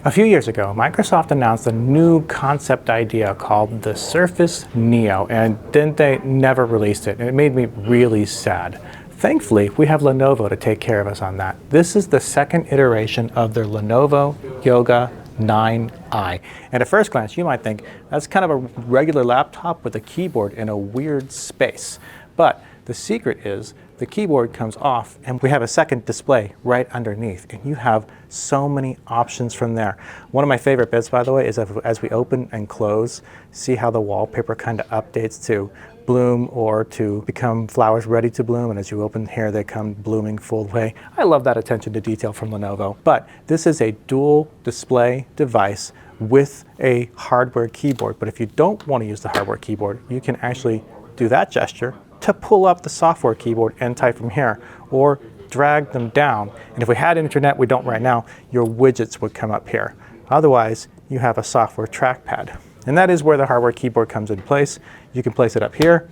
A few years ago, Microsoft announced a new concept idea called the Surface Neo, and they never released it, and it made me really sad. Thankfully, we have Lenovo to take care of us on that. This is the second iteration of their Lenovo Yoga 9i. And at first glance, you might think that's kind of a regular laptop with a keyboard in a weird space. But the secret is the keyboard comes off and we have a second display right underneath, and you have so many options from there. One of my favorite bits, by the way, is as we open and close, see how the wallpaper kind of updates to bloom or to become flowers ready to bloom, and as you open here they come blooming full way. I love that attention to detail from Lenovo. But this is a dual display device with a hardware keyboard. But if you don't want to use the hardware keyboard, you can actually do that gesture to pull up the software keyboard and type from here, or drag them down. And if we had internet, we don't right now, your widgets would come up here. Otherwise, you have a software trackpad. And that is where the hardware keyboard comes into place. You can place it up here,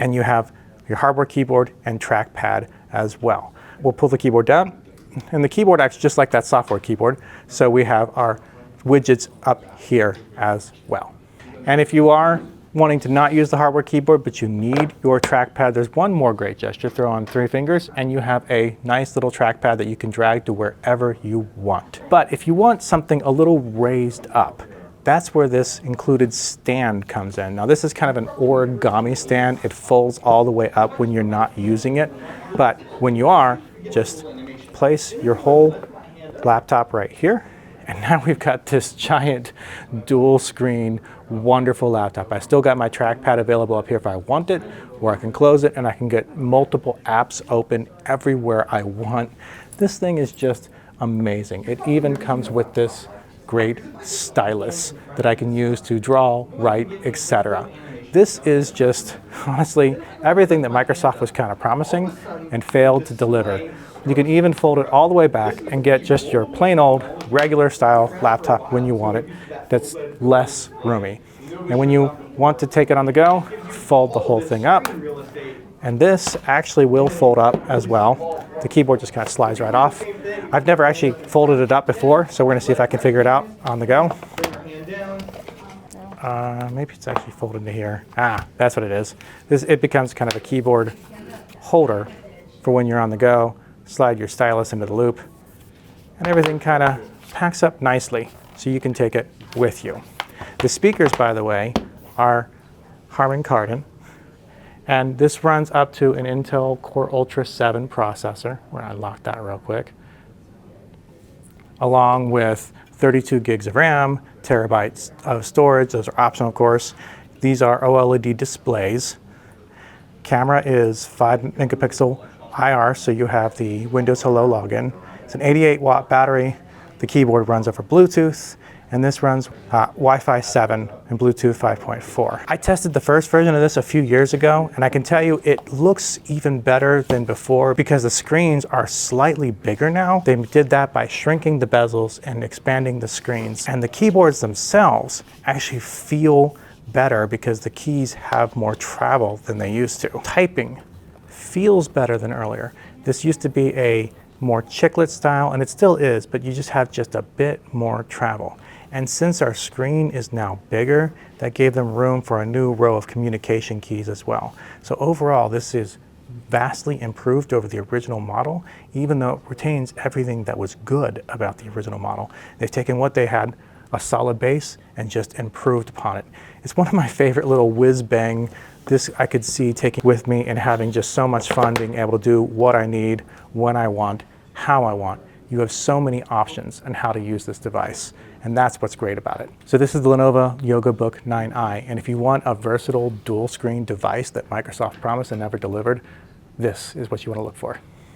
and you have your hardware keyboard and trackpad as well. We'll pull the keyboard down, and the keyboard acts just like that software keyboard. So we have our widgets up here as well. And if you are wanting to not use the hardware keyboard, but you need your trackpad, there's one more great gesture. Throw on 3 fingers and you have a nice little trackpad that you can drag to wherever you want. But if you want something a little raised up, that's where this included stand comes in. Now this is kind of an origami stand. It folds all the way up when you're not using it. But when you are, just place your whole laptop right here. And now we've got this giant dual screen, wonderful laptop. I still got my trackpad available up here if I want it, or I can close it and I can get multiple apps open everywhere I want. This thing is just amazing. It even comes with this great stylus that I can use to draw, write, etc. This is just, honestly, everything that Microsoft was kind of promising and failed to deliver. You can even fold it all the way back and get just your plain old regular style laptop when you want it that's less roomy. And when you want to take it on the go, fold the whole thing up. And this actually will fold up as well. The keyboard just kind of slides right off. I've never actually folded it up before, so we're going to see if I can figure it out on the go. Maybe it's actually folded into here. Ah, that's what it is. It becomes kind of a keyboard holder for when you're on the go. Slide your stylus into the loop, and everything kind of packs up nicely so you can take it with you. The speakers, by the way, are Harman Kardon, and this runs up to an Intel Core Ultra 7 processor. We're going to unlock that real quick, along with 32 gigs of RAM, terabytes of storage. Those are optional, of course. These are OLED displays. Camera is 5 megapixel IR, so you have the Windows Hello login. It's an 88-watt battery. The keyboard runs over Bluetooth, and this runs Wi-Fi 7 and Bluetooth 5.4. I tested the first version of this a few years ago, and I can tell you it looks even better than before because the screens are slightly bigger now. They did that by shrinking the bezels and expanding the screens. And the keyboards themselves actually feel better because the keys have more travel than they used to. Typing feels better than earlier. This used to be a more chiclet style, and it still is, but you just have just a bit more travel. And since our screen is now bigger, that gave them room for a new row of communication keys as well. So overall, this is vastly improved over the original model, even though it retains everything that was good about the original model. They've taken what they had, a solid base, and just improved upon it. It's one of my favorite little whiz-bang. This I could see taking with me and having just so much fun being able to do what I need, when I want, how I want. You have so many options on how to use this device, and that's what's great about it. So this is the Lenovo YogaBook 9i, and if you want a versatile dual screen device that Microsoft promised and never delivered, this is what you want to look for.